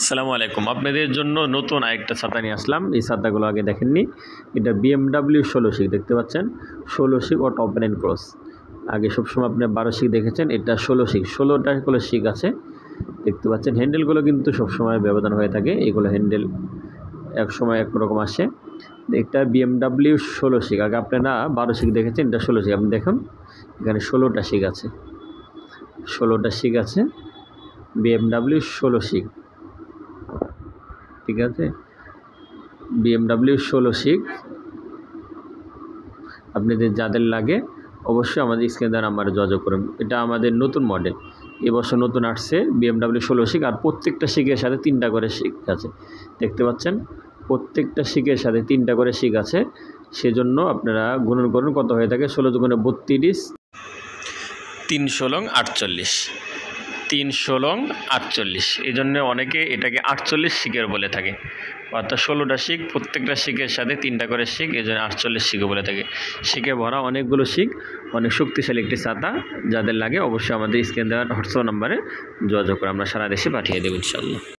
আসসালামু আলাইকুম। আপনাদের জন্য নতুন আরেকটা ছাতা নিয়ে আসলাম। এই ছাতাগুলো আগে দেখেননি। এটা BMW 16 শিক দেখতে পাচ্ছেন, 16 শিক ও টপ এন্ড ক্রস। আগে সবসময় আপনি 12 শিক দেখেছেন, এটা 16 শিক, 16টা করে শিক আছে দেখতে পাচ্ছেন। হ্যান্ডেলগুলো কিন্তু সবসময় ব্যবধান হয়ে থাকে, এগুলো হ্যান্ডেল এক সময় একরকম আসে। এটা BMW 16 শিক, আগে আপনি না 12 শিক দেখেছেন, এটা 16 শিক। আপনি দেখুন এখানে 16টা শিক আছে, 16টা শিক আছে, BMW 16 শিক, ঠিক আছে। BMW 16 শিক আপনাদের যাদের লাগে অবশ্যই আমাদের স্ক্রিনে দেওয়া নাম্বারে যোগাযোগ করুন। এটা আমাদের নতুন মডেল, এবছর নতুন আসছে BMW 16 শিক। আর প্রত্যেকটা শিকের সাথে 3টা করে শিক আছে দেখতে পাচ্ছেন, প্রত্যেকটা শিকের সাথে 3টা করে শিক আছে। সেজন্য আপনারা গুণন করুন কত হয়ে থাকে, 16 × 32, 3 × 48, 3 × 48। এই জন্য অনেকে এটাকে 48 শিকের বলে থাকে, অর্থাৎ 16টা শিক, প্রত্যেকটা শিকের সাথে 3টা করে শিক, এই জন্য 48 শিকও বলে থাকে। শিকে ভরা অনেকগুলো শিক, অনেক শক্তিশালী একটি ছাতা। যাদের লাগে অবশ্যই আমাদের স্ক্রিনে দেওয়া হোয়াটসঅ্যাপ নাম্বারে যোগাযোগ করে আমরা সারা দেশে পাঠিয়ে দেব ইনশাআল্লাহ।